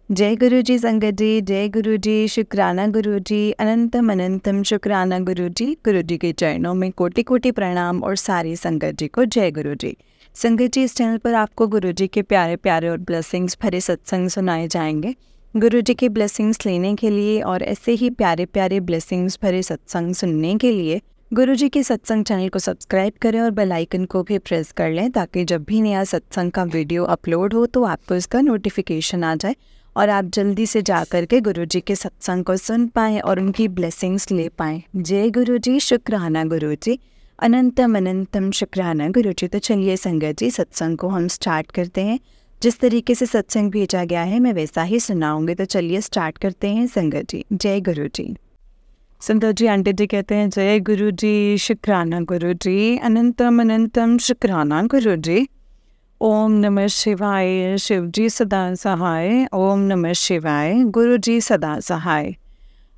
जय गुरु जी संगत जी, जय गुरु जी, शुक्राना गुरु जी, अनंतम अनंतम शुक्राना गुरु जी के चरणों में कोटि कोटि प्रणाम और सारी संगत जी को जय गुरु जी। संगत जी, इस चैनल पर आपको गुरु जी के प्यारे प्यारे और ब्लेसिंग्स भरे सत्संग सुनाए जाएंगे। गुरु जी की ब्लेसिंग्स लेने के लिए और ऐसे ही प्यारे प्यारे ब्लेसिंग्स भरे सत्संग सुनने के लिए गुरु जी के सत्संग चैनल को सब्सक्राइब करें और बेल आइकन को भी प्रेस कर लें, ताकि जब भी नया सत्संग का वीडियो अपलोड हो तो आपको इसका नोटिफिकेशन आ जाए और आप जल्दी से जा कर के गुरु जी के सत्संग को सुन पाएँ और उनकी ब्लेसिंग्स ले पाएँ। जय गुरु जी, शुक्राना गुरु जी, अनंतम अनंतम शुक्राना गुरु जी। तो चलिए संगत जी, सत्संग को हम स्टार्ट करते हैं। जिस तरीके से सत्संग भेजा गया है मैं वैसा ही सुनाऊंगी। तो चलिए स्टार्ट करते हैं संगत जी। जय गुरु जी। संगत जी, आंटी जी कहते हैं जय गुरु जी, शुक्राना गुरु जी, अनंतम अनंतम शुक्राना गुरु जी। ओम नमः शिवाय, शिव जी सदा सहाय। ओम नमः शिवाय, गुरु जी सदा सहाय।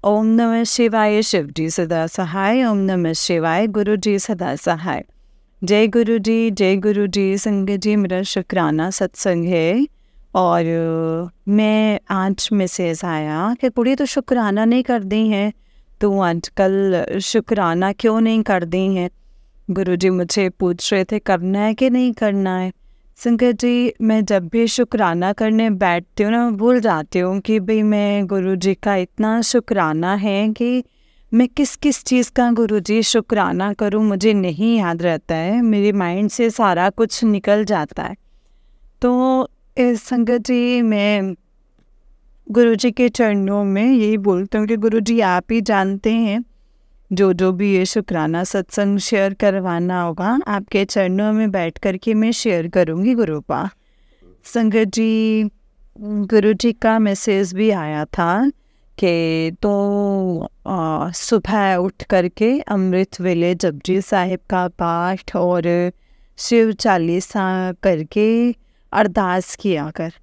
ओम नमः शिवाय, शिव जी सदा सहाय। ओम नमः शिवाय, गुरु जी सदा सहाय। जय गुरु जी, जय गुरु जी। संगत जी, मेरा शुक्राना सत्संग है और मैं आज मैसेज आया कि कुड़ी तो शुक्राना नहीं कर दी हैं, तो आजकल शुक्राना क्यों नहीं कर दी हैं। गुरु जी मुझे पूछ रहे थे करना है कि नहीं करना है। संगत जी, मैं जब भी शुक्राना करने बैठती हूँ ना, भूल जाती हूँ कि भाई मैं गुरु जी का इतना शुक्राना है कि मैं किस किस चीज़ का गुरु जी शुक्राना करूँ मुझे नहीं याद रहता है, मेरे माइंड से सारा कुछ निकल जाता है। तो संगत जी, मैं गुरु जी के चरणों में यही बोलती हूँ कि गुरु जी आप ही जानते हैं, जो भी ये शुक्राना सत्संग शेयर करवाना होगा आपके चरणों में बैठ कर के मैं शेयर करूँगी गुरु पा। संगत जी, गुरु जी का मैसेज भी आया था कि तो सुबह उठ करके अमृत वेले जपजी साहिब का पाठ और शिव चालीसा करके अरदास किया कर।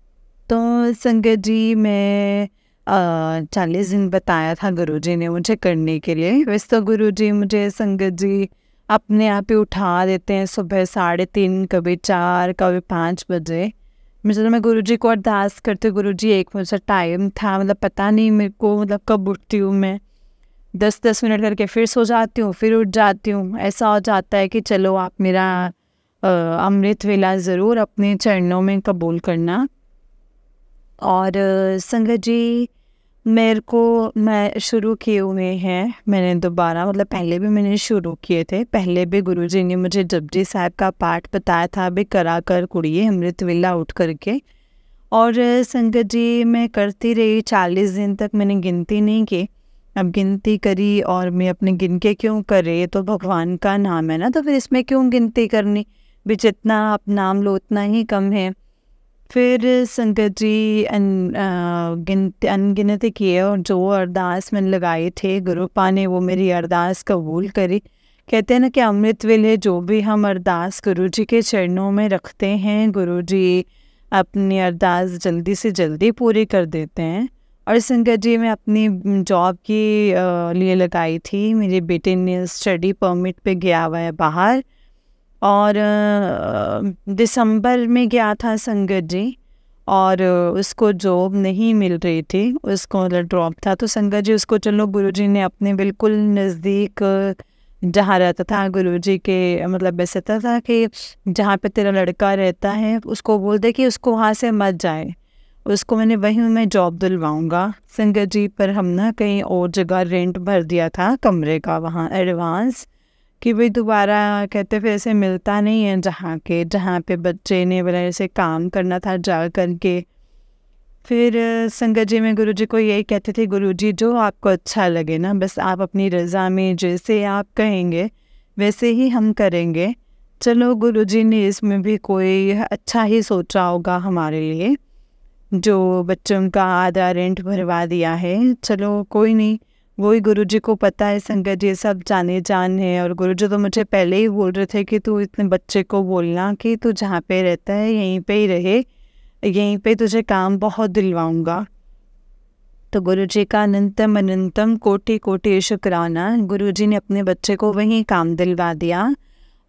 तो संगत जी, मैं 40 दिन बताया था गुरु जी ने मुझे करने के लिए। वैसे तो गुरु जी मुझे संगत जी अपने आप ही उठा देते हैं सुबह 3:30, कभी 4, कभी 5 बजे। मैं गुरु जी को अरदास करते, गुरु जी 1 बजे टाइम था, मतलब पता नहीं मेरे को मतलब कब उठती हूँ मैं। 10-10 मिनट करके फिर सो जाती हूँ, फिर उठ जाती हूँ। ऐसा हो जाता है कि चलो आप मेरा अमृत वेला ज़रूर अपने चरणों में कबूल करना। और संगत जी, मैं शुरू किए हुए हैं, मैंने दोबारा मतलब पहले भी मैंने शुरू किए थे। पहले भी गुरु जी ने मुझे जपजी साहब का पाठ बताया था, अभी करा कर कुड़िए अमृत वेला उठ करके। और संगत जी, मैं करती रही 40 दिन तक, मैंने गिनती नहीं की। अब गिनती करी और मैं अपने गिन के क्यों करे, ये तो भगवान का नाम है ना, तो फिर इसमें क्यों गिनती करनी, भी जितना आप नाम लो उतना ही कम है। फिर संगत जी अनगिनत किए और जो अरदास मैंने लगाए थे गुरु पा ने वो मेरी अरदास कबूल करी। कहते हैं ना कि अमृत वेले जो भी हम अरदास गुरु जी के चरणों में रखते हैं, गुरु जी अपनी अरदास जल्दी से जल्दी पूरी कर देते हैं। और संगत जी, मैं अपनी जॉब के लिए लगाई थी। मेरे बेटे ने स्टडी परमिट पे गया हुआ है बाहर, और दिसंबर में गया था संगत जी, और उसको जॉब नहीं मिल रही थी, उसको ड्रॉप था। तो संगत जी, उसको चलो गुरु जी ने अपने बिल्कुल नज़दीक जहाँ रहता था गुरु जी के, मतलब ऐसा था कि जहाँ पे तेरा लड़का रहता है उसको बोल दे कि उसको वहाँ से मत जाए, उसको वहीं मैं जॉब दिलवाऊँगा। संगत जी, पर हम ना कहीं और जगह रेंट भर दिया था कमरे का वहाँ एडवांस, कि भाई दोबारा कहते फिर ऐसे मिलता नहीं है जहाँ पे बच्चे ने वाला ऐसे काम करना था जा करके। फिर संगत जी, मैं गुरु जी को यही कहते थे, गुरु जी जो आपको अच्छा लगे ना, बस आप अपनी रज़ा में जैसे आप कहेंगे वैसे ही हम करेंगे। चलो गुरु जी ने इसमें भी कोई अच्छा ही सोचा होगा हमारे लिए, जो बच्चों का आधा रेंट भरवा दिया है। चलो कोई नहीं, वही गुरु जी को पता है। संगत जी, सब जाने जान है। और गुरु जी तो मुझे पहले ही बोल रहे थे कि तू इतने बच्चे को बोलना कि तू जहाँ पे रहता है यहीं पे ही रहे, यहीं पे तुझे काम बहुत दिलवाऊंगा। तो गुरु जी का अनंतम अनंतम कोटि कोटि शुक्राना, गुरु जी ने अपने बच्चे को वहीं काम दिलवा दिया।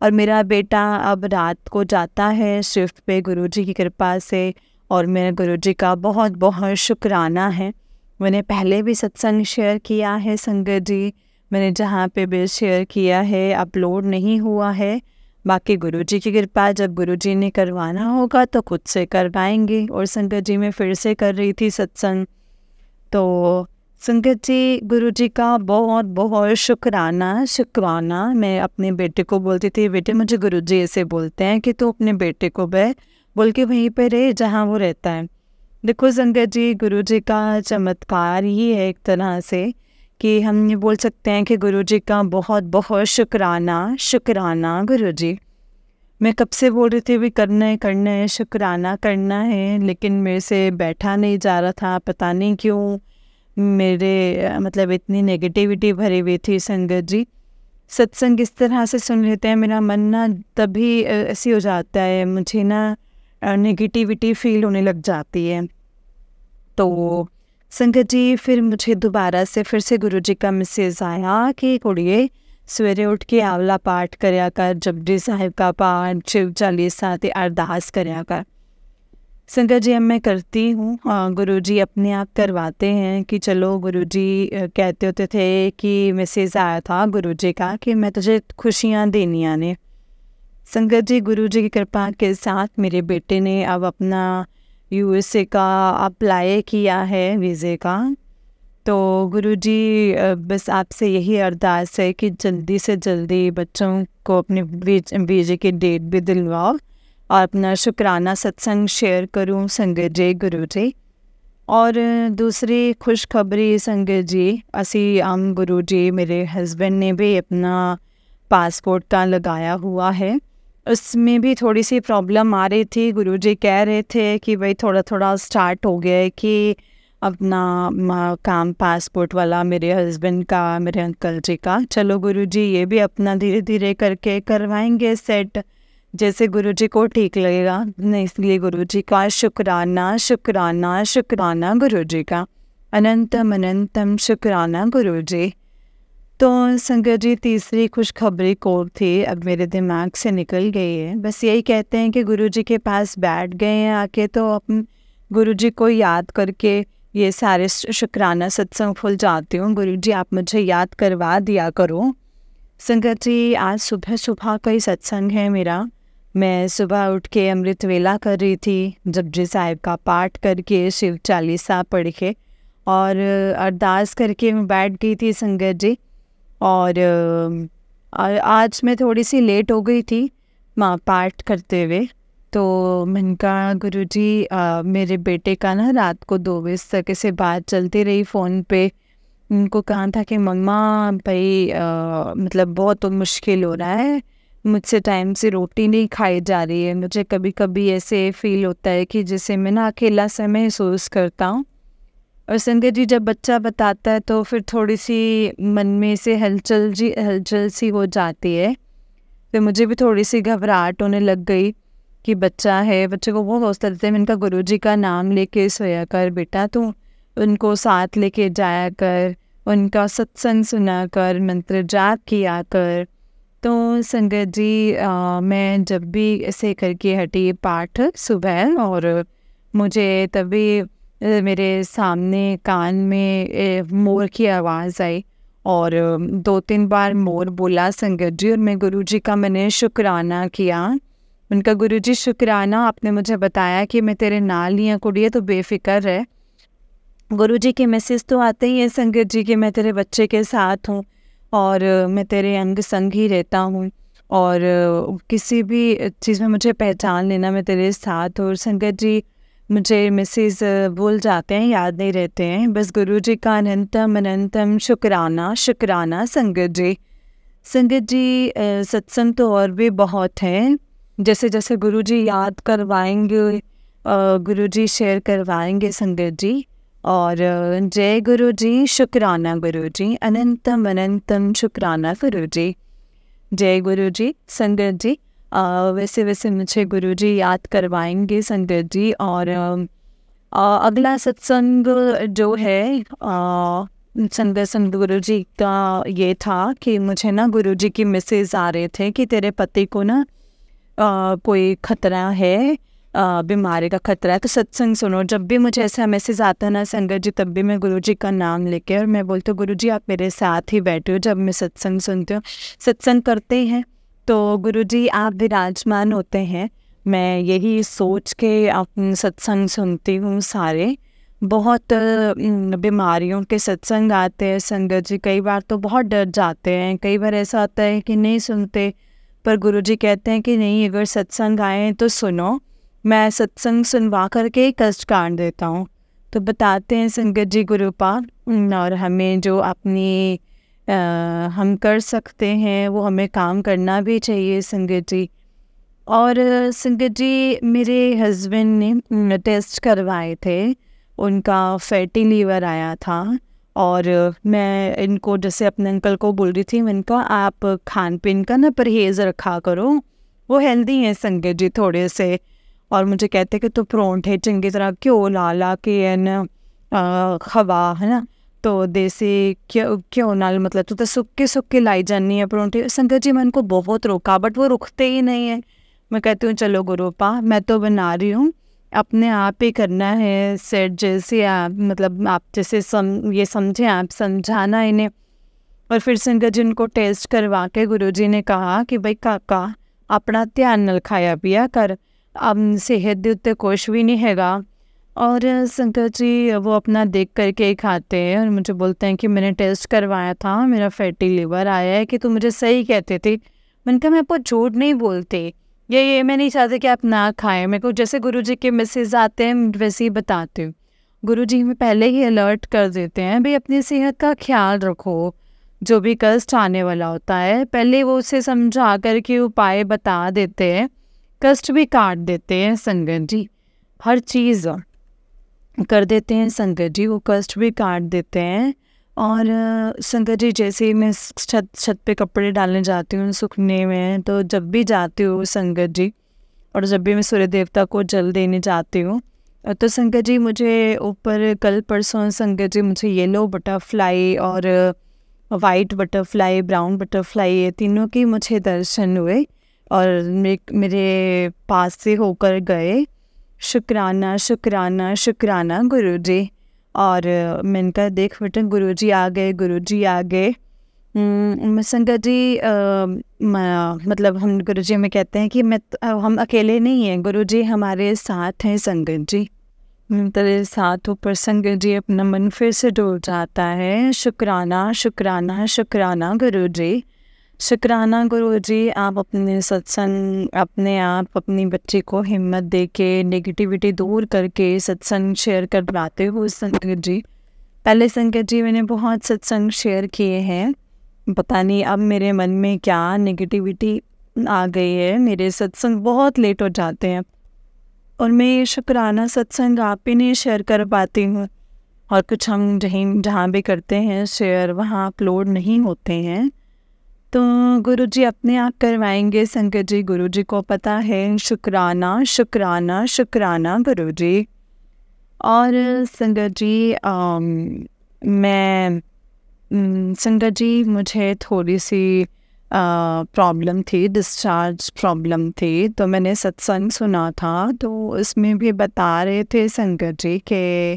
और मेरा बेटा अब रात को जाता है शिफ्ट पे गुरु जी की कृपा से, और मेरे गुरुजी का बहुत बहुत शुक्राना है। मैंने पहले भी सत्संग शेयर किया है संगत जी, मैंने जहाँ पे भी शेयर किया है अपलोड नहीं हुआ है। बाकी गुरुजी की कृपा, जब गुरुजी ने करवाना होगा तो खुद से करवाएंगे। और संगत जी मैं फिर से कर रही थी सत्संग, तो संगत जी गुरुजी का बहुत बहुत शुक्राना। मैं अपने बेटे को बोलती थी, बेटे मुझे गुरुजी ऐसे बोलते हैं कि तू अपने बेटे को बोल के वहीं पे रहे जहाँ वो रहता है। देखो संगत जी, गुरुजी का चमत्कार ही है एक तरह से कि हम ये बोल सकते हैं कि गुरुजी का बहुत बहुत शुक्राना गुरुजी। मैं कब से बोल रही थी भी करना है शुक्राना करना है, लेकिन मेरे से बैठा नहीं जा रहा था। पता नहीं क्यों मेरे मतलब इतनी नेगेटिविटी भरी हुई थी संगत जी। सत्संग इस तरह से सुन लेते हैं, मेरा मन ना तभी ऐसी हो जाता है, मुझे ना नेगेटिविटी फील होने लग जाती है। तो संगत जी फिर मुझे दोबारा से फिर से गुरुजी का मैसेज आया कि कुड़िए सवेरे उठ के आंवला पाठ करया कर, जपजी साहिब का पाठ, शिव चालीसा ते अरदास करया कर। संगत जी अब मैं करती हूँ, गुरुजी अपने आप करवाते हैं कि चलो गुरुजी कहते होते थे कि मैसेज आया था गुरुजी का कि मैं तुझे खुशियाँ देनी आने। संगत जी गुरुजी की कृपा के साथ मेरे बेटे ने अब अपना यूएसए का अप्लाई किया है वीज़े का। तो गुरुजी बस आपसे यही अरदास है कि जल्दी से जल्दी बच्चों को अपने वीज़े की डेट भी दिलवाओ और अपना शुक्राना सत्संग शेयर करूं संगत जी गुरुजी। और दूसरी खुशखबरी संगत जी, असी आम गुरुजी मेरे हस्बैंड ने भी अपना पासपोर्ट का लगाया हुआ है, उसमें भी थोड़ी सी प्रॉब्लम आ रही थी। गुरुजी कह रहे थे कि भाई थोड़ा थोड़ा स्टार्ट हो गया है कि अपना काम पासपोर्ट वाला मेरे हस्बैंड का, मेरे अंकल जी का। चलो गुरुजी ये भी अपना धीरे धीरे करके करवाएंगे सेट, जैसे गुरुजी को ठीक लगेगा। इसलिए गुरुजी का शुक्राना गुरुजी का, अनंतम शुक्राना गुरुजी। तो संगत जी तीसरी खुशखबरी कौन थी, अब मेरे दिमाग से निकल गई है। बस यही कहते हैं कि गुरुजी के पास बैठ गए हैं आके, तो अपन गुरुजी को याद करके ये सारे शुक्राना सत्संग भूल जाती हूँ। गुरुजी आप मुझे याद करवा दिया करो। संगत जी आज सुबह सुबह का ही सत्संग है मेरा। मैं सुबह उठ के अमृत वेला कर रही थी, जपजी साहिब का पाठ करके, शिव चालीसा पढ़ के और अरदास करके मैं बैठ गई थी संगत जी। और आज मैं थोड़ी सी लेट हो गई थी माँ पाठ करते हुए। तो मैंने कहा गुरुजी मेरे बेटे का ना रात को 2 बजे तक ऐसे बात चलती रही फ़ोन पे। उनको कहा था कि मम्मा भाई मतलब बहुत मुश्किल हो रहा है, मुझसे टाइम से रोटी नहीं खाई जा रही है। मुझे कभी कभी ऐसे फील होता है कि जैसे मैं ना अकेला सा महसूस करता हूँ। और संगत जी जब बच्चा बताता है तो फिर थोड़ी सी मन में से हलचल सी हो जाती है। फिर मुझे भी थोड़ी सी घबराहट होने लग गई कि बच्चा है, बच्चे को बहुत हौसला देते हैं। मैंने कहा गुरुजी का नाम लेके सोया कर बेटा, तू उनको साथ लेके जाया कर, उनका सत्संग सुना कर, मंत्र जाप किया कर। तो संगत जी मैं जब भी ऐसे करके हटी पाठ सुबह, और मुझे तभी मेरे सामने कान में मोर की आवाज़ आई और 2-3 बार मोर बोला संगत जी। और मैं गुरुजी का मैंने शुक्राना किया। उनका गुरुजी शुक्राना, आपने मुझे बताया कि मैं तेरे नाल ही कुड़िए तो बेफिक्र है। गुरुजी के मैसेज तो आते ही हैं संगत जी कि मैं तेरे बच्चे के साथ हूँ और मैं तेरे अंग संग ही रहता हूँ, और किसी भी चीज़ में मुझे पहचान लेना, मैं तेरे साथ हूँ। और संगत जी मुझे मैसेज भूल जाते हैं, याद नहीं रहते हैं। बस गुरुजी का अनंतम शुक्राना संगत जी। संगत जी सत्संग तो और भी बहुत हैं, जैसे जैसे गुरुजी याद करवाएंगे गुरुजी शेयर करवाएंगे संगत जी। और जय गुरुजी, शुक्राना गुरुजी, अनंतम शुक्राना गुरुजी। जय गुरुजी। संगत जी वैसे वैसे मुझे गुरुजी याद करवाएंगे संगत जी। और अगला सत्संग जो है संत गुरुजी का ये था कि मुझे ना गुरुजी की मैसेज आ रहे थे कि तेरे पति को ना कोई खतरा है, बीमारी का खतरा है तो सत्संग सुनो। जब भी मुझे ऐसा मैसेज आता है ना संगत जी, तब भी मैं गुरुजी का नाम लेके और मैं बोलती हूँ गुरुजी आप मेरे साथ ही बैठे हो जब मैं सत्संग सुनती हूँ। सत्संग करते हैं तो गुरुजी आप विराजमान होते हैं। मैं यही सोच के अपने सत्संग सुनती हूँ। सारे बहुत बीमारियों के सत्संग आते हैं संगत जी, कई बार तो बहुत डर जाते हैं, कई बार ऐसा होता है कि नहीं सुनते, पर गुरुजी कहते हैं कि नहीं, अगर सत्संग आए तो सुनो। मैं सत्संग सुनवा करके कष्ट काट देता हूँ। तो बताते हैं संगत जी गुरुपाद, और हमें जो अपनी हम कर सकते हैं वो हमें काम करना भी चाहिए संगत जी। और संगत जी मेरे हस्बैंड ने टेस्ट करवाए थे, उनका फैटी लीवर आया था, और मैं इनको जैसे अपने अंकल को बोल रही थी, मैंने कहा आप खान पीन का ना परहेज़ रखा करो, वो हेल्दी हैं संगत जी थोड़े से। और मुझे कहते कि तू परोंठे चंगी तरह घ्यो ला ला के खवा है ना, तो देसी घ्यो नाल मतलब तू तो सुक्के सुक्के लाई जानी है परोंठे। संगत जी मैं उनको बहुत रोका बट वो रुकते ही नहीं है। मैं कहती हूँ चलो गुरुपा मैं तो बना रही हूँ, अपने आप ही करना है सेट, जैसे आप मतलब आप जैसे ये समझें, आप समझाना इन्हें। और फिर संगत जी उनको टेस्ट करवा के गुरुजी ने कहा कि भाई काका अपना ध्यान नाल खाया पिया कर, अब सेहत दे उत्ते कुछ भी नहीं हैगा। और संगत जी वो अपना देख करके ही खाते हैं और मुझे बोलते हैं कि मैंने टेस्ट करवाया था, मेरा फैटी लिवर आया है, कि तू मुझे सही कहते थे। मैंने कहा मैं आपको झूठ नहीं बोलते, ये मैं नहीं चाहती कि आप ना खाएं। मेरे को जैसे गुरुजी के मैसेज आते हैं वैसे ही बताती हूँ। गुरुजी हमें पहले ही अलर्ट कर देते हैं भाई अपनी सेहत का ख्याल रखो, जो भी कष्ट आने वाला होता है पहले वो उसे समझा करके उपाय बता देते हैं, कष्ट भी काट देते हैं संगत जी, हर चीज़ कर देते हैं संगत जी, वो कष्ट भी काट देते हैं। और संगत जी जैसे ही मैं छत पे कपड़े डालने जाती हूँ सूखने में, तो जब भी जाती हूँ संगत जी, और जब भी मैं सूर्य देवता को जल देने जाती हूँ, तो संगत जी मुझे ऊपर कल परसों संगत जी मुझे येलो बटरफ्लाई और वाइट बटरफ्लाई, ब्राउन बटरफ्लाई, ये तीनों की मुझे दर्शन हुए और मेरे पास से होकर गए। शुक्राना शुक्राना शुक्राना गुरुजी। और मैंने कहा देख बेटा गुरुजी आ गए, गुरुजी आ गए। संगत जी मतलब हम गुरुजी में कहते हैं कि हम अकेले नहीं हैं, गुरुजी हमारे साथ हैं संगत जी, तेरे साथ ऊपर संगत जी अपना मन फिर से डोल जाता है। शुक्राना शुक्राना शुक्राना गुरुजी, शुक्राना गुरुजी, आप अपने सत्संग अपने आप अपनी बच्ची को हिम्मत दे के नेगेटिविटी दूर करके सत्संग शेयर करवाते हो संगत जी। पहले संगत जी मैंने बहुत सत्संग शेयर किए हैं, पता नहीं अब मेरे मन में क्या नेगेटिविटी आ गई है, मेरे सत्संग बहुत लेट हो जाते हैं और मैं शुक्राना सत्संग आप ही नहीं शेयर कर पाती हूँ। और कुछ हम जहाँ भी करते हैं शेयर वहाँ अपलोड नहीं होते हैं, तो गुरुजी अपने आप करवाएंगे संगत जी, गुरुजी को पता है। शुक्राना शुक्राना शुक्राना गुरुजी। और संगत जी मैं संगत जी मुझे थोड़ी सी प्रॉब्लम थी, डिस्चार्ज प्रॉब्लम थी, तो मैंने सत्संग सुना था, तो इसमें भी बता रहे थे संगत जी के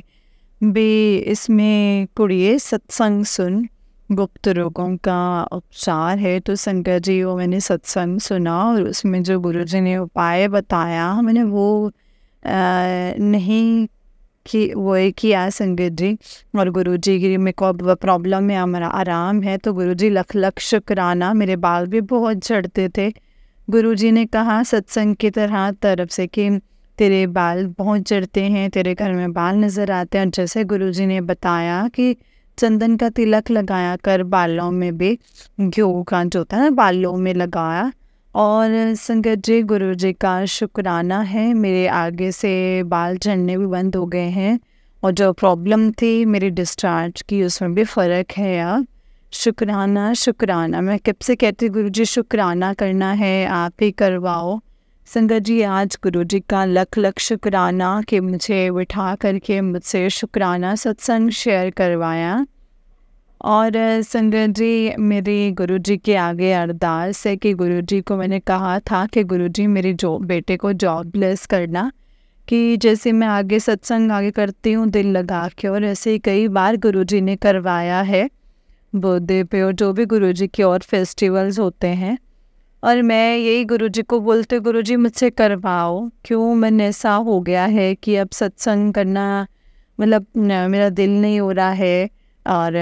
भी इसमें कुड़िए सत्संग सुन, गुप्त रोगों का उपचार है। तो संगत जी वो मैंने सत्संग सुना और उसमें जो गुरुजी ने उपाय बताया मैंने वो नहीं कि वो किया संगत जी। और गुरुजी की मेरे को प्रॉब्लम में हमारा आराम है, तो गुरुजी लख लख शुक्राना। मेरे बाल भी बहुत झड़ते थे, गुरुजी ने कहा सत्संग की तरफ से कि तेरे बाल बहुत झड़ते हैं, तेरे घर में बाल नज़र आते हैं। जैसे गुरुजी ने बताया कि चंदन का तिलक लगाया कर, बालों में भी घ्यो का जो होता है ना बालों में लगाया। और संगत जी गुरुजी का शुक्राना है, मेरे आगे से बाल झड़ने भी बंद हो गए हैं और जो प्रॉब्लम थी मेरी डिस्चार्ज की उसमें भी फ़र्क है अब। शुक्राना शुक्राना, मैं कब से कहती गुरुजी शुक्राना करना है, आप ही करवाओ। संगत जी आज गुरुजी का लख लख शुक्राना कि मुझे बिठा करके मुझसे शुक्राना सत्संग शेयर करवाया। और संगत जी मेरी गुरुजी के आगे अरदास है कि गुरुजी को मैंने कहा था कि गुरुजी मेरी बेटे को जॉब ब्लेस करना, कि जैसे मैं आगे सत्संग आगे करती हूँ दिल लगा के, और ऐसे ही कई बार गुरुजी ने करवाया है बर्थडे पे और जो भी गुरुजी के और फेस्टिवल्स होते हैं। और मैं यही गुरुजी को बोलते, गुरुजी मुझसे करवाओ, क्यों मन ऐसा हो गया है कि अब सत्संग करना मतलब मेरा दिल नहीं हो रहा है। और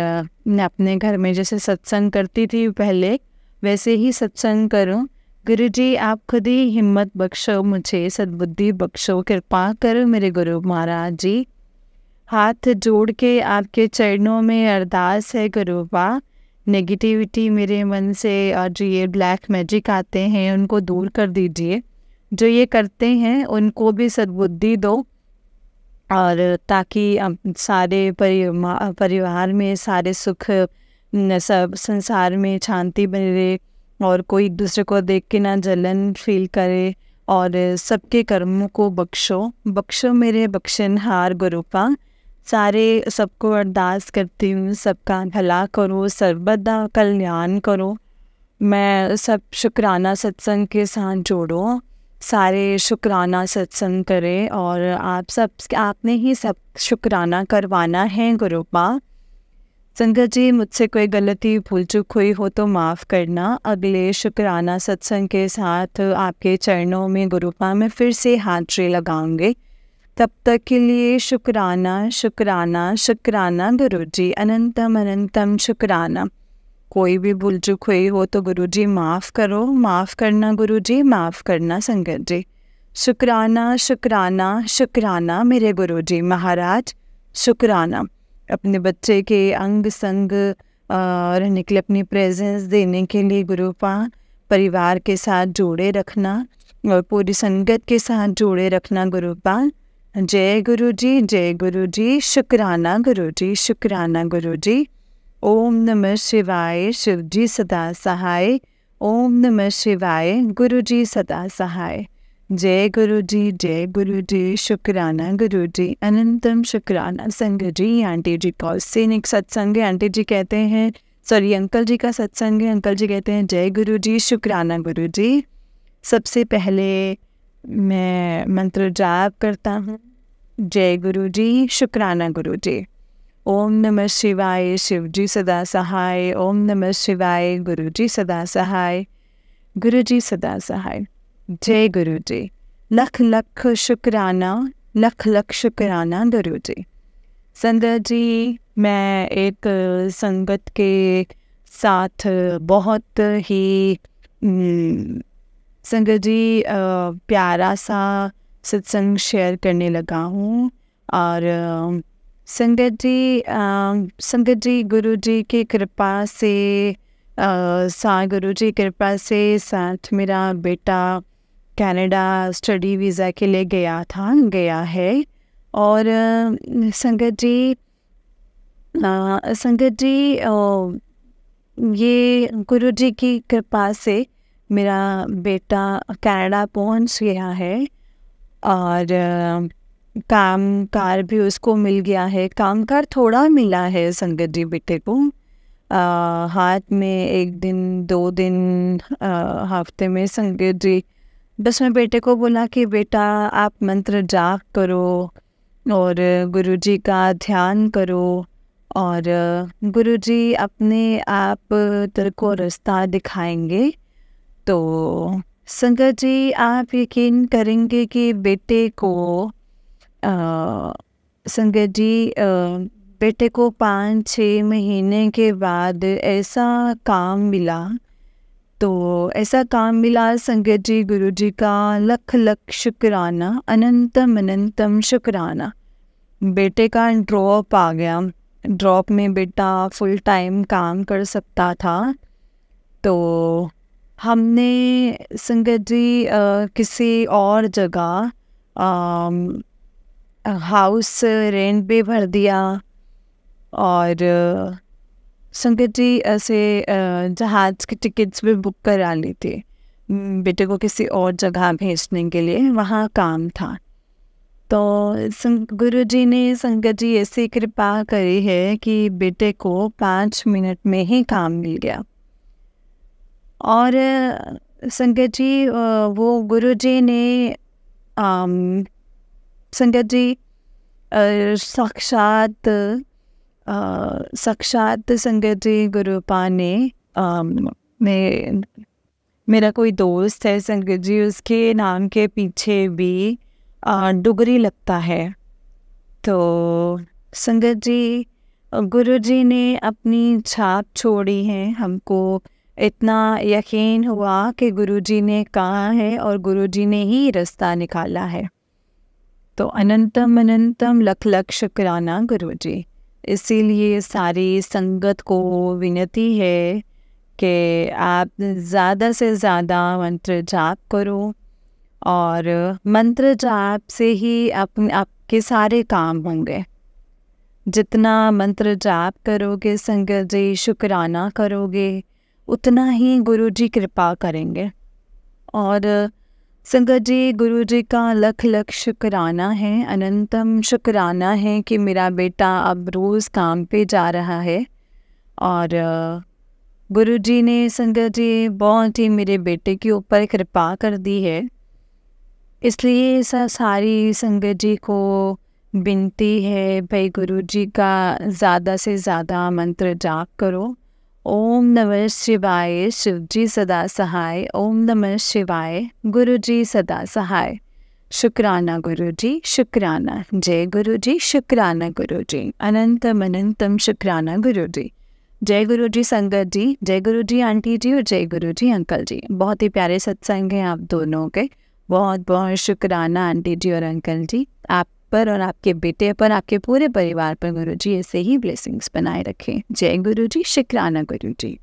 मैं अपने घर में जैसे सत्संग करती थी पहले वैसे ही सत्संग करूं। गुरुजी आप खुद ही हिम्मत बख्शो, मुझे सद्बुद्धि बख्शो, कृपा करो मेरे गुरु महाराज जी। हाथ जोड़ के आपके चरणों में अरदास है गुरुबा, नेगेटिविटी मेरे मन से और जो ये ब्लैक मैजिक आते हैं उनको दूर कर दीजिए। जो ये करते हैं उनको भी सद्बुद्धि दो, और ताकि सारे परिवार में सारे सुख सब संसार में शांति बनी रहे, और कोई एक दूसरे को देख के ना जलन फील करे, और सबके कर्मों को बख्शो मेरे बख्शनहार गुरुपा। सारे सबको अरदास करती हूँ, सबका भला करो, सर्वदा कल्याण करो। मैं सब शुक्राना सत्संग के साथ जोड़ो, सारे शुक्राना सत्संग करें, और आपने ही सब शुक्राना करवाना है गुरुपा। संगत जी मुझसे कोई गलती भूल चूक हुई हो तो माफ़ करना। अगले शुक्राना सत्संग के साथ आपके चरणों में गुरुपा मैं फिर से हाजिरी लगाऊंगी। तब तक के लिए शुक्राना शुक्राना शुक्राना गुरुजी, अनंतम अनंतम शुक्राना। कोई भी भूल चूक हुई हो तो गुरुजी माफ़ करो, माफ़ करना गुरुजी, माफ़ करना संगत जी। शुक्राना शुक्राना शुक्राना मेरे गुरुजी महाराज, शुक्राना। अपने बच्चे के अंग संग रहने के लिए, अपनी प्रेजेंस देने के लिए गुरुपा परिवार के साथ जोड़े रखना और पूरी संगत के साथ जोड़े रखना गुरुपा। जय गुरुजी, शुक्राना गुरुजी, शुक्राना गुरुजी। ओम नमः शिवाय, शिवजी सदा सहाय। ओम नमः शिवाय, गुरुजी सदा सहाय। जय गुरुजी, शुक्राना गुरुजी, अनंतम शुक्राना। संगत जी आंटी जी का सैनिक सत्संग है, आंटी जी कहते हैं, सॉरी अंकल जी का सत्संग है, अंकल जी कहते हैं जय गुरुजी, शुक्राना गुरुजी। सबसे पहले मैं मंत्र जाप करता हूँ। जय गुरुजी, शुक्राना गुरुजी। ओम नमः शिवाय, शिवजी सदा सहाय। ओम नमः शिवाय, गुरुजी सदा सहाय, गुरुजी सदा सहाय। जय गुरुजी, लख लख शुक्राना, लख लख शुक्राना गुरुजी। संगत जी मैं एक संगत के साथ बहुत ही संगत जी प्यारा सा सत्संग शेयर करने लगा हूँ। और संगत जी गुरुजी की कृपा से गुरुजी की कृपा से साथ मेरा बेटा कनाडा स्टडी वीज़ा के लिए गया है। और संगत जी ये गुरुजी की कृपा से मेरा बेटा कनाडा पहुंच गया है, और काम कार भी उसको मिल गया है। काम कार थोड़ा मिला है संगत जी बेटे को, हाथ में 1 दिन 2 दिन हफ्ते में। संगत जी बस मैं बेटे को बोला कि बेटा आप मंत्र जाप करो और गुरुजी का ध्यान करो, और गुरुजी अपने आप तेरे को रास्ता दिखाएंगे। तो संगत जी आप यकीन करेंगे कि बेटे को संगत जी बेटे को 5-6 महीने के बाद ऐसा काम मिला, तो ऐसा काम मिला संगत जी, गुरुजी का लख लख शुक्राना, अनंतम अनंतम शुक्राना। बेटे का ड्रॉप आ गया, ड्रॉप में बेटा फुल टाइम काम कर सकता था। तो हमने संगत जी किसी और जगह हाउस रेंट पे भर दिया, और संगत जी ऐसे जहाज़ की टिकट्स भी बुक करा ली थी बेटे को किसी और जगह भेजने के लिए, वहाँ काम था। तो गुरुजी ने संगत जी ऐसी कृपा करी है कि बेटे को 5 मिनट में ही काम मिल गया। और संगत जी वो गुरुजी ने संगत जी, साक्षात संगत जी गुरुपा ने मेरा कोई दोस्त है संगत जी, उसके नाम के पीछे भी डुगरी लगता है। तो संगत जी, गुरु जी ने अपनी छाप छोड़ी है। हमको इतना यकीन हुआ कि गुरु जी ने कहा है और गुरु जी ने ही रास्ता निकाला है। तो अनंतम अनंतम लख लख शुक्राना गुरु जी। इसीलिए सारी संगत को विनती है कि आप ज़्यादा से ज़्यादा मंत्र जाप करो, और मंत्र जाप से ही आपके सारे काम होंगे। जितना मंत्र जाप करोगे संगत जी, शुक्राना करोगे, उतना ही गुरु जी कृपा करेंगे। और संगत जी, गुरु जी का लख लख शुक्राना है, अनंतम शुक्राना है कि मेरा बेटा अब रोज़ काम पे जा रहा है। और गुरु जी ने संगत जी बहुत ही मेरे बेटे के ऊपर कृपा कर दी है। इसलिए सारी संगत जी को विनती है, भाई गुरु जी का ज़्यादा से ज़्यादा मंत्र जाप करो। ओम नमः शिवाय, शिव जी सदा सहाय। ओम नमः शिवाय, गुरु जी सदा सहाय। शुक्राना गुरु जी, शुक्राना। जय गुरु जी, शुक्राना गुरु जी। अनंतम अनंतम शुक्राना गुरु जी। जय गुरु जी संगत जी, जय गुरु जी आंटी जी, और जय गुरु जी अंकल जी। बहुत ही प्यारे सत्संग हैं आप दोनों के। बहुत बहुत शुक्राना आंटी जी और अंकल जी, आप पर और आपके बेटे पर, आपके पूरे परिवार पर गुरु जी ऐसे ही ब्लेसिंग्स बनाए रखें। जय गुरु जी, शुक्राना गुरु जी।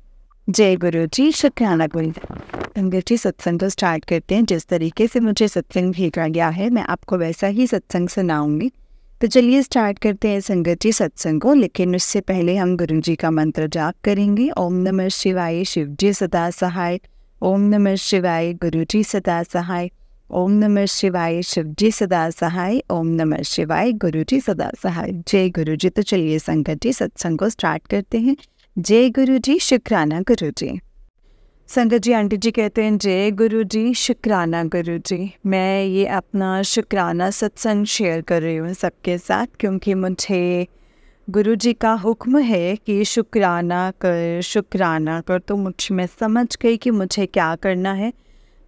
जय गुरु जी, शुक्राना गुरु जी। संगत जी, सत्संग को स्टार्ट करते हैं। जिस तरीके से मुझे सत्संग भेजा गया है, मैं आपको वैसा ही सत्संग सुनाऊंगी। तो चलिए स्टार्ट करते हैं संगत जी सत्संग को। लेकिन उससे पहले हम गुरु जी का मंत्र जाप करेंगे। ओम नमः शिवाय, शिव जी सदा सहाय। ओम नमः शिवाय, गुरु जी सदा सहाय। ओम नमः शिवाय, शिव जी सदा सहाय। ओम नमः शिवाय, गुरु जी सदा सहाय। जय गुरु जी। तो चलिए संगत जी सत्संग को स्टार्ट करते हैं। जय गुरु जी, शुक्राना गुरु जी। संगत जी, आंटी जी कहते हैं जय गुरु जी, शुक्राना गुरु जी। मैं ये अपना शुक्राना सत्संग शेयर कर रही हूँ सबके साथ, क्योंकि मुझे गुरु जी का हुक्म है कि शुक्राना कर, शुक्राना कर। तो मैं समझ गई कि मुझे क्या करना है।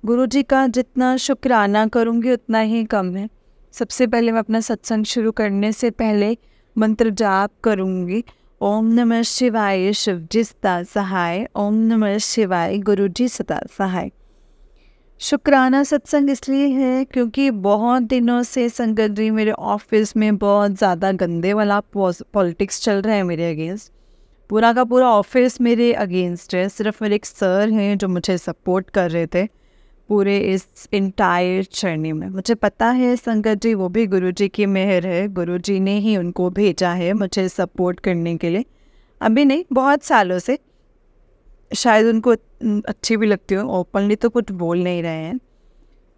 गुरु जी का जितना शुक्राना करूँगी उतना ही कम है। सबसे पहले मैं अपना सत्संग शुरू करने से पहले मंत्र जाप करूँगी। ओम नमः शिवाय, शिव जी सदा सहाय। ओम नमः शिवाय, गुरु जी सदा सहाय। शुक्राना सत्संग इसलिए है क्योंकि बहुत दिनों से संगत जी मेरे ऑफिस में बहुत ज़्यादा गंदे वाला पॉलिटिक्स चल रहा है मेरे अगेंस्ट। पूरा का पूरा ऑफिस मेरे अगेंस्ट है। सिर्फ मेरे एक सर हैं जो मुझे सपोर्ट कर रहे थे पूरे इस इंटायर जर्नी में। मुझे पता है संगत जी, वो भी गुरु जी की मेहर है। गुरु जी ने ही उनको भेजा है मुझे सपोर्ट करने के लिए। अभी नहीं, बहुत सालों से। शायद उनको अच्छी भी लगती हो, ओपनली तो कुछ बोल नहीं रहे हैं।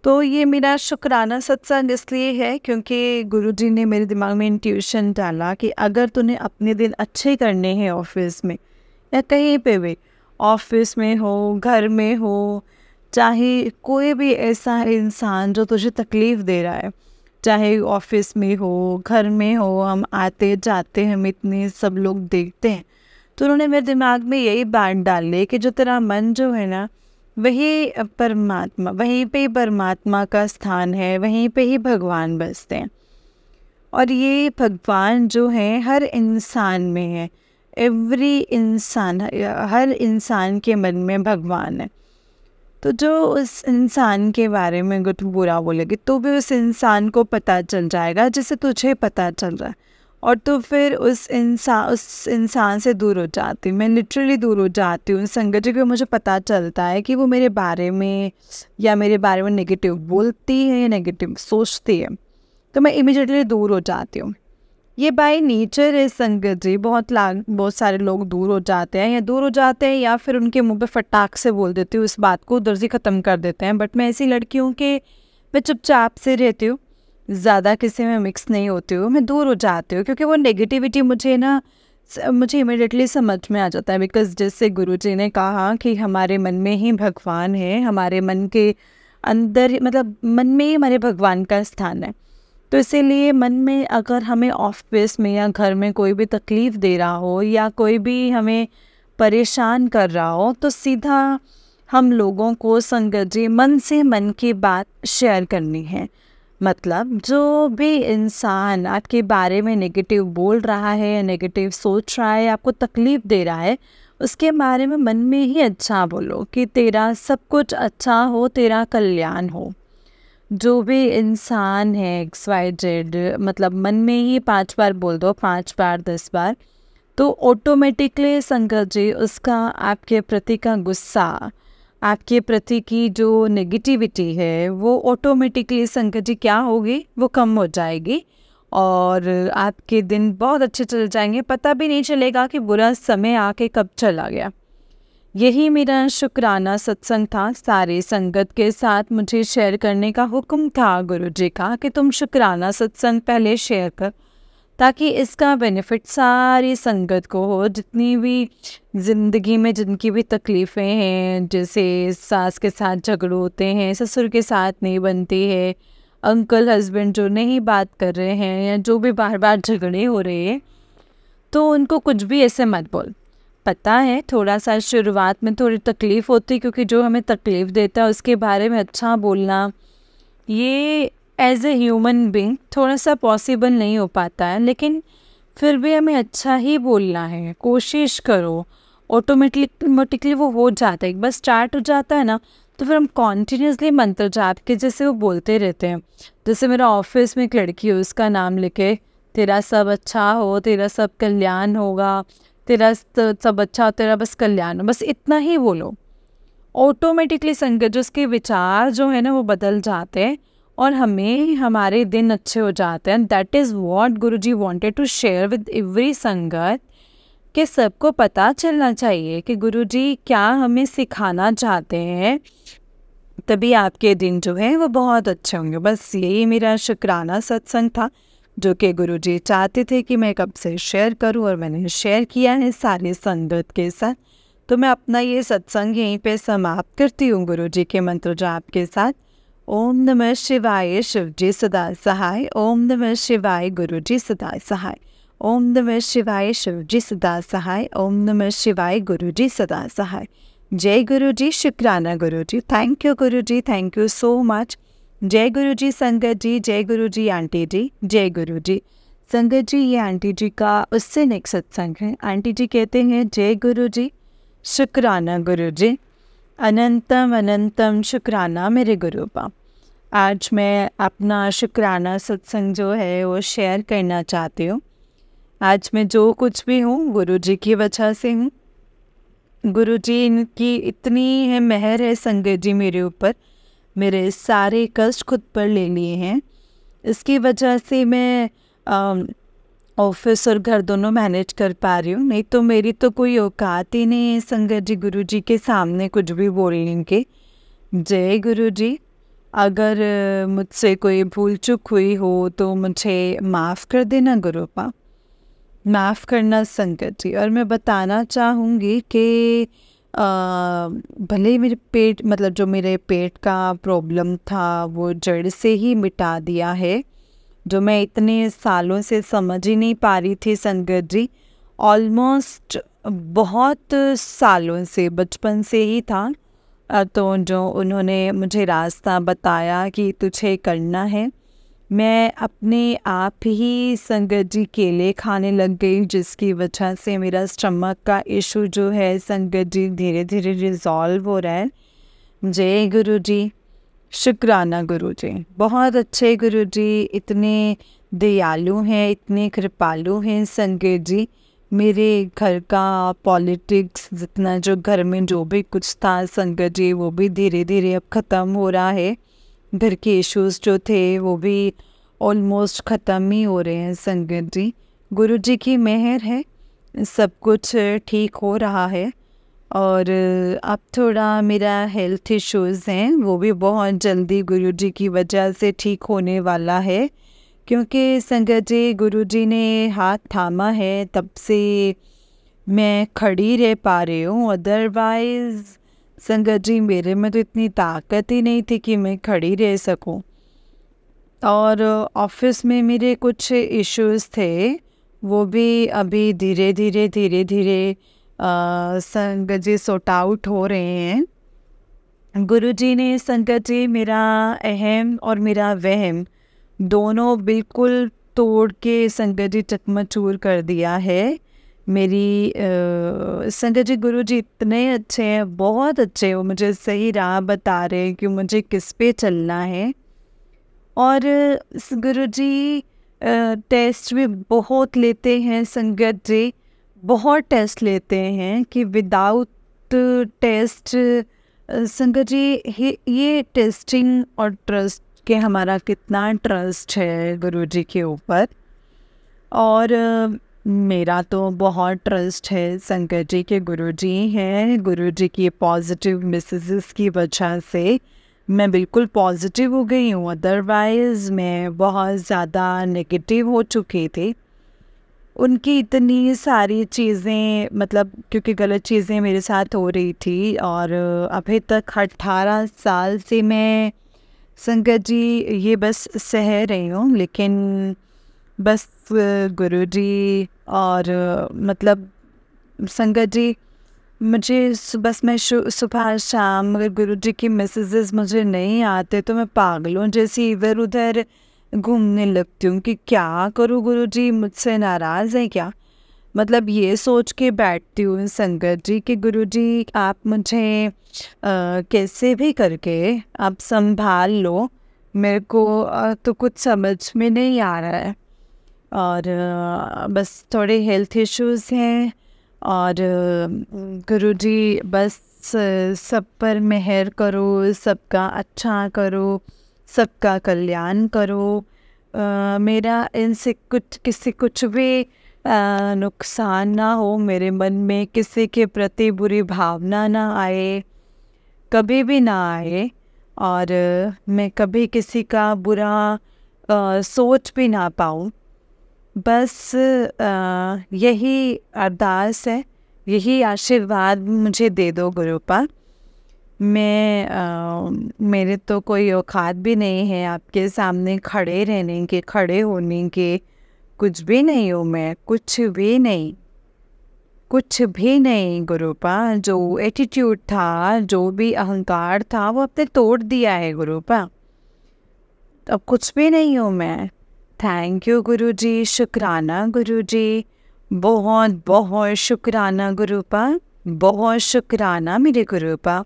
तो ये मेरा शुक्राना सत्संग इसलिए है क्योंकि गुरु जी ने मेरे दिमाग में इंट्यूशन डाला कि अगर तूने अपने दिन अच्छे करने हैं ऑफिस में या कहीं पे भी, ऑफिस में हो, घर में हो, चाहे कोई भी ऐसा इंसान जो तुझे तकलीफ़ दे रहा है, चाहे ऑफिस में हो, घर में हो, हम आते जाते हम इतने सब लोग देखते हैं। तो उन्होंने मेरे दिमाग में यही बात डाली कि जो तेरा मन जो है ना, वही परमात्मा, वहीं पे ही परमात्मा का स्थान है, वहीं पे ही भगवान बसते हैं। और ये भगवान जो है हर इंसान में है। एवरी इंसान, हर इंसान के मन में भगवान है। तो जो उस इंसान के बारे में कुछ बुरा बोलेगी तो भी उस इंसान को पता चल जाएगा जैसे तुझे पता चल रहा है, और तो फिर उस इंसान से दूर हो जाती हूँ। मैं लिटरली दूर हो जाती हूँ संगत जी को। मुझे पता चलता है कि वो मेरे बारे में या मेरे बारे में नेगेटिव बोलती है या नेगेटिव सोचती है, तो मैं इमीडिएटली दूर हो जाती हूँ। ये बाय नेचर है संगत जी। बहुत सारे लोग दूर हो जाते हैं या फिर उनके मुंह पे फटाक से बोल देती हूँ, इस बात को उधर से ख़त्म कर देते हैं। बट मैं ऐसी लड़की हूँ कि मैं चुपचाप से रहती हूँ, ज़्यादा किसी में मिक्स नहीं होती हूँ, मैं दूर हो जाती हूँ। क्योंकि वो नेगेटिविटी मुझे इमीडिएटली समझ में आ जाता है। बिकॉज जैसे गुरु जी ने कहा कि हमारे मन में ही भगवान है, हमारे मन के अंदर, मतलब मन में ही हमारे भगवान का स्थान है। तो इसीलिए मन में अगर हमें ऑफिस में या घर में कोई भी तकलीफ़ दे रहा हो या कोई भी हमें परेशान कर रहा हो, तो सीधा हम लोगों को संगत जी मन से मन की बात शेयर करनी है। मतलब जो भी इंसान आपके बारे में नेगेटिव बोल रहा है या नेगेटिव सोच रहा है, आपको तकलीफ़ दे रहा है, उसके बारे में मन में ही अच्छा बोलो कि तेरा सब कुछ अच्छा हो, तेरा कल्याण हो। जो भी इंसान है XYZ, मतलब मन में ही 5 बार बोल दो, 5 बार 10 बार, तो ऑटोमेटिकली संगत जी उसका आपके प्रति का गुस्सा, आपके प्रति की जो नेगेटिविटी है वो ऑटोमेटिकली संगत जी क्या होगी, वो कम हो जाएगी और आपके दिन बहुत अच्छे चल जाएंगे। पता भी नहीं चलेगा कि बुरा समय आके कब चला गया। यही मेरा शुक्राना सत्संग था। सारे संगत के साथ मुझे शेयर करने का हुक्म था गुरुजी का कि तुम शुक्राना सत्संग पहले शेयर कर, ताकि इसका बेनिफिट सारी संगत को हो। जितनी भी ज़िंदगी में जिनकी भी तकलीफ़ें हैं, जैसे सास के साथ झगड़े होते हैं, ससुर के साथ नहीं बनती है, अंकल हस्बैंड जो नहीं बात कर रहे हैं या जो भी बार बार झगड़े हो रहे हैं, तो उनको कुछ भी ऐसे मत बोल। पता है थोड़ा सा शुरुआत में थोड़ी तकलीफ़ होती, क्योंकि जो हमें तकलीफ़ देता है उसके बारे में अच्छा बोलना ये एज ए ह्यूमन बीइंग थोड़ा सा पॉसिबल नहीं हो पाता है, लेकिन फिर भी हमें अच्छा ही बोलना है। कोशिश करो, ऑटोमेटिकली वो हो जाता है। एक बार स्टार्ट हो जाता है ना, तो फिर हम कॉन्टीन्यूसली मंत्र जाप के जैसे वो बोलते रहते हैं। जैसे मेरा ऑफिस में एक लड़की है, उसका नाम लिखे, तेरा सब अच्छा हो, तेरा सब कल्याण होगा, तेरा सब अच्छा हो, तेरा बस कल्याण हो, बस इतना ही बोलो। ऑटोमेटिकली संगत जो उसके विचार जो है ना वो बदल जाते हैं और हमें हमारे दिन अच्छे हो जाते हैं। That is what Guruji wanted to share with every sangat, कि सबको पता चलना चाहिए कि गुरुजी क्या हमें सिखाना चाहते हैं, तभी आपके दिन जो है वो बहुत अच्छे होंगे। बस यही मेरा शुक्राना सत्संग था जो कि गुरुजी चाहते थे कि मैं कब से शेयर करूं, और मैंने शेयर किया है सारी संगत के साथ। तो मैं अपना ये सत्संग यहीं पे समाप्त करती हूँ गुरुजी के मंत्र जाप के साथ। ओम नमः शिवाय, शिवजी सदा सहाय। ओम नमः शिवाय, गुरुजी सदा सहाय। ओम नमः शिवाय, शिवजी सदा सहाय। ओम नमः शिवाय, गुरुजी सदा सहाय। जय गुरुजी, शुक्राना गुरुजी। थैंक यू गुरुजी, थैंक यू सो मच। जय गुरुजी संगत जी, जय गुरुजी आंटी जी, जय गुरुजी संगत जी। ये आंटी जी का उससे नेक्स्ट सत्संग है। आंटी जी कहते हैं जय गुरुजी, शुक्राना गुरुजी, अनंतम अनंतम शुक्राना मेरे गुरुपा। आज मैं अपना शुक्राना सत्संग जो है वो शेयर करना चाहती हूँ। आज मैं जो कुछ भी हूँ गुरुजी की वजह से हूँ। गुरुजी इनकी इतनी है मेहर है संगत जी मेरे ऊपर, मेरे सारे कष्ट खुद पर ले लिए हैं। इसकी वजह से मैं ऑफिस और घर दोनों मैनेज कर पा रही हूँ। नहीं तो मेरी तो कोई औकात ही नहीं है संगत जी गुरुजी के सामने कुछ भी बोलने के। जय गुरुजी। अगर मुझसे कोई भूल चूक हुई हो तो मुझे माफ़ कर देना गुरुपा, माफ़ करना संगत जी। और मैं बताना चाहूँगी कि भले ही मेरे पेट, मतलब जो मेरे पेट का प्रॉब्लम था वो जड़ से ही मिटा दिया है, जो मैं इतने सालों से समझ ही नहीं पा रही थी संगत जी। ऑलमोस्ट बहुत सालों से, बचपन से ही था। तो जो उन्होंने मुझे रास्ता बताया कि तुझे करना है, मैं अपने आप ही संगत जी केले खाने लग गई, जिसकी वजह से मेरा स्टमक का इशू जो है संगत जी धीरे धीरे रिजॉल्व हो रहा है। जय गुरुजी, शुक्राना गुरुजी। बहुत अच्छे गुरुजी, इतने दयालु हैं, इतने कृपालु हैं संगत जी। मेरे घर का पॉलिटिक्स जितना, जो घर में जो भी कुछ था संगत जी, वो भी धीरे धीरे अब ख़त्म हो रहा है। घर के इश्यूज़ जो थे वो भी ऑलमोस्ट ख़त्म ही हो रहे हैं संगत जी। गुरुजी की मेहर है, सब कुछ ठीक हो रहा है। और अब थोड़ा मेरा हेल्थ इश्यूज़ हैं, वो भी बहुत जल्दी गुरुजी की वजह से ठीक होने वाला है, क्योंकि संगत जी गुरुजी ने हाथ थामा है तब से मैं खड़ी रह पा रही हूँ। अदरवाइज़ संगत जी मेरे में तो इतनी ताकत ही नहीं थी कि मैं खड़ी रह सकूं। और ऑफिस में मेरे कुछ इश्यूज़ थे, वो भी अभी धीरे धीरे संगत जी सॉर्ट आउट हो रहे हैं। गुरुजी ने संगत जी मेरा अहम और मेरा वहम दोनों बिल्कुल तोड़ के संगत जी चकनाचूर कर दिया है। मेरी संगत जी गुरुजी इतने अच्छे हैं, बहुत अच्छे, वो मुझे सही राह बता रहे हैं कि मुझे किस पे चलना है। और गुरुजी टेस्ट भी बहुत लेते हैं संगत जी, बहुत टेस्ट लेते हैं कि विदाउट टेस्ट संगत जी ये टेस्टिंग और ट्रस्ट के हमारा कितना ट्रस्ट है गुरुजी के ऊपर। और मेरा तो बहुत ट्रस्ट है संगत जी के गुरुजी हैं। गुरुजी की पॉजिटिव मैसेजेस की वजह से मैं बिल्कुल पॉजिटिव हो गई हूँ, अदरवाइज़ मैं बहुत ज़्यादा नेगेटिव हो चुकी थी। उनकी इतनी सारी चीज़ें, मतलब क्योंकि गलत चीज़ें मेरे साथ हो रही थी, और अभी तक 18 साल से मैं संगत जी ये बस सह रही हूँ। लेकिन बस गुरुजी और मतलब संगत जी मुझे बस मैं सुबह शाम अगर गुरुजी की मैसेजेस मुझे नहीं आते तो मैं पागलों जैसी इधर उधर घूमने लगती हूँ कि क्या करूँ, गुरुजी मुझसे नाराज़ है क्या। मतलब ये सोच के बैठती हूँ संगत जी कि गुरुजी आप मुझे कैसे भी करके आप संभाल लो, मेरे को तो कुछ समझ में नहीं आ रहा है। और बस थोड़े हेल्थ इश्यूज़ हैं, और गुरुजी बस सब पर मेहर करो, सबका अच्छा करो, सबका कल्याण करो। मेरा इनसे किसी कुछ भी नुकसान ना हो, मेरे मन में किसी के प्रति बुरी भावना ना आए, कभी भी ना आए, और मैं कभी किसी का बुरा सोच भी ना पाऊँ। बस यही अरदास है, यही आशीर्वाद मुझे दे दो गुरुपा। मेरे तो कोई औकात भी नहीं है आपके सामने खड़े रहने के, खड़े होने के, कुछ भी नहीं हूँ मैं, कुछ भी नहीं, कुछ भी नहीं गुरुपा। जो एटीट्यूड था, जो भी अहंकार था, वो आपने तोड़ दिया है गुरुपा। अब कुछ भी नहीं हूँ मैं। थैंक यू गुरुजी, शुक्राना गुरुजी, बहुत बहुत शुक्राना गुरुपा, बहुत शुक्राना मेरे गुरुपा।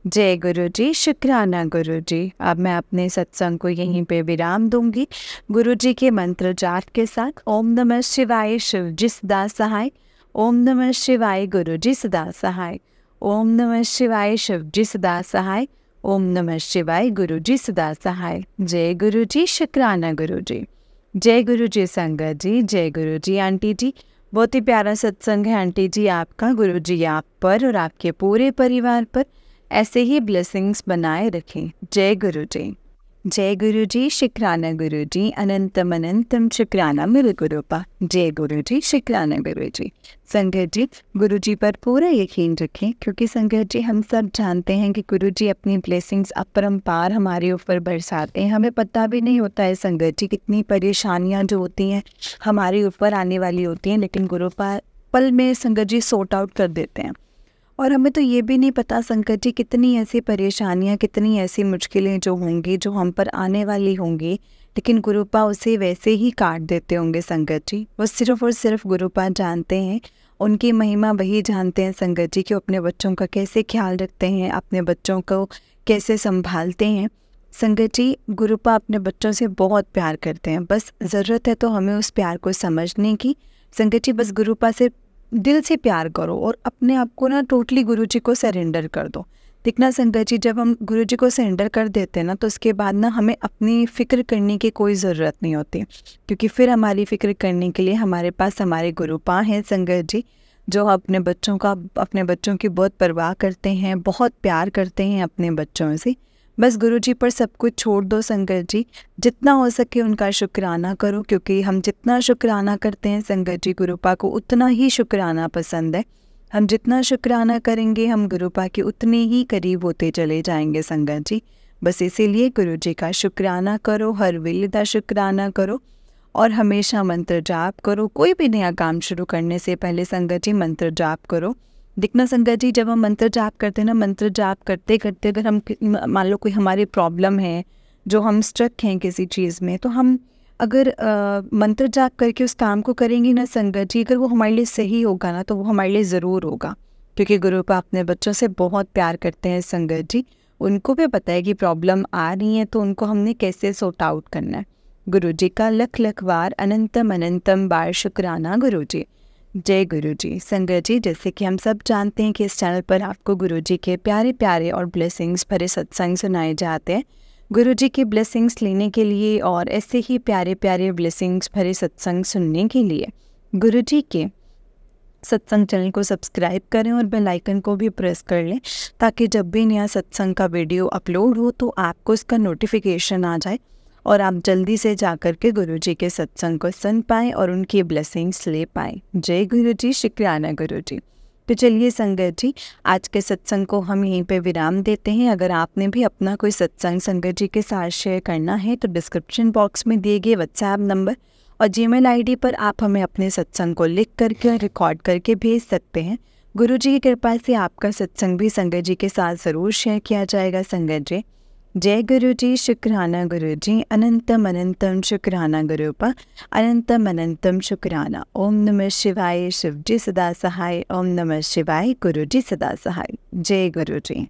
जय गुरुजी, शुक्राना गुरुजी। अब मैं अपने सत्संग को यहीं पे विराम दूंगी गुरुजी के मंत्र जाप के साथ। ओम नमः शिवाय, शिव जी सदा सहाय। ओम नमः शिवाय, गुरुजी सदा सहाय। ओम नमः शिवाय, शिव जी सदा सहाय। ओम नमः शिवाय, गुरुजी सदा सहाय। जय गुरुजी, शुक्राना गुरुजी। जय गुरुजी संगत जी, जय गुरुजी आंटी जी। बहुत ही प्यारा सत्संग है आंटी जी आपका। गुरुजी आप पर और आपके पूरे परिवार पर ऐसे ही ब्लेसिंग्स बनाए रखें। जय गुरुजी। जय गुरुजी, शुक्राना गुरुजी, अनंतम अनंतम शुक्राना मेरे गुरुपा। जय गुरुजी, शुक्राना गुरुजी। संगत जी गुरुजी पर पूरा यकीन रखें, क्योंकि संगत जी हम सब जानते हैं कि गुरुजी अपनी ब्लेसिंग्स अपरंपार हमारे ऊपर बरसाते हैं। हमें पता भी नहीं होता है संगत जी कितनी परेशानियां जो होती हैं हमारे ऊपर आने वाली होती हैं, लेकिन गुरुपा पल में संगत जी सॉर्ट आउट कर देते हैं। और हमें तो ये भी नहीं पता संकट जी कितनी ऐसी परेशानियाँ, कितनी ऐसी मुश्किलें जो होंगी, जो हम पर आने वाली होंगी, लेकिन गुरुपा उसे वैसे ही काट देते होंगे संकट जी। वो सिर्फ़ और सिर्फ गुरुपा जानते हैं, उनकी महिमा वही जानते हैं संकट जी कि वो अपने बच्चों का कैसे ख्याल रखते हैं, अपने बच्चों को कैसे संभालते हैं। संगत जी गुरुपा अपने बच्चों से बहुत प्यार करते हैं, बस ज़रूरत है तो हमें उस प्यार को समझने की। संगत जी बस गुरुपा से दिल से प्यार करो और अपने आप को ना टोटली गुरुजी को सरेंडर कर दो। देखना संगत जी जब हम गुरुजी को सरेंडर कर देते हैं ना, तो उसके बाद ना हमें अपनी फ़िक्र करने की कोई ज़रूरत नहीं होती, क्योंकि फिर हमारी फ़िक्र करने के लिए हमारे पास हमारे गुरुपा हैं संगत जी, जो अपने बच्चों की बहुत परवाह करते हैं, बहुत प्यार करते हैं अपने बच्चों से। बस गुरुजी पर सब कुछ छोड़ दो संगत जी, जितना हो सके उनका शुक्राना करो, क्योंकि हम जितना शुक्राना करते हैं संगत जी गुरुपा को उतना ही शुक्राना पसंद है। हम जितना शुक्राना करेंगे हम गुरुपा के उतने ही करीब होते चले जाएंगे संगत जी। बस इसीलिए गुरु जी का शुक्राना करो, हर वेले का शुक्राना करो और हमेशा मंत्र जाप करो। कोई भी नया काम शुरू करने से पहले संगत जी मंत्र जाप करो। देखना संगत जी, जब हम मंत्र जाप करते हैं ना, मंत्र जाप करते करते अगर हम मान लो कोई हमारी प्रॉब्लम है, जो हम स्ट्रक हैं किसी चीज़ में, तो हम अगर मंत्र जाप करके उस काम को करेंगे ना संगत जी, अगर वो हमारे लिए सही होगा ना तो वो हमारे लिए ज़रूर होगा। क्योंकि गुरु पाप अपने बच्चों से बहुत प्यार करते हैं संगत जी। उनको भी पता है कि प्रॉब्लम आ रही है तो उनको हमने कैसे सॉर्ट आउट करना है। गुरु जी का लख लख बार अनंतम अनंतम बार शुक्राना गुरु जी। जय गुरु जी। संगत जी, जैसे कि हम सब जानते हैं कि इस चैनल पर आपको गुरु जी के प्यारे प्यारे और ब्लेसिंग्स भरे सत्संग सुनाए जाते हैं। गुरु जी के ब्लेसिंग्स लेने के लिए और ऐसे ही प्यारे प्यारे ब्लेसिंग्स भरे सत्संग सुनने के लिए गुरु जी के सत्संग चैनल को सब्सक्राइब करें और बेल आइकन को भी प्रेस कर लें, ताकि जब भी नया सत्संग का वीडियो अपलोड हो तो आपको इसका नोटिफिकेशन आ जाए और आप जल्दी से जाकर के गुरु जी के सत्संग को सुन पाएँ और उनकी ब्लेसिंग्स ले पाएँ। जय गुरु जी, शुक्राना गुरु जी। तो चलिए संगत जी, आज के सत्संग को हम यहीं पे विराम देते हैं। अगर आपने भी अपना कोई सत्संग संगत जी के साथ शेयर करना है तो डिस्क्रिप्शन बॉक्स में दिए गए व्हाट्सएप नंबर और जीमेल आईडी पर आप हमें अपने सत्संग को लिख करके रिकॉर्ड करके भेज सकते हैं। गुरु जी की कृपा से आपका सत्संग भी संगत जी के साथ ज़रूर शेयर किया जाएगा संगत जी। जय गुरु जी, शुक्राना गुरु जी। अनंतम अनंतम शुक्राना गुरु पा, अनंतम अनंतम शुक्राना। ओम नमः शिवाय, शिव जी सदा सहाय। ओम नमः शिवाय, गुरु जी सदा सहाय। जय गुरु जी।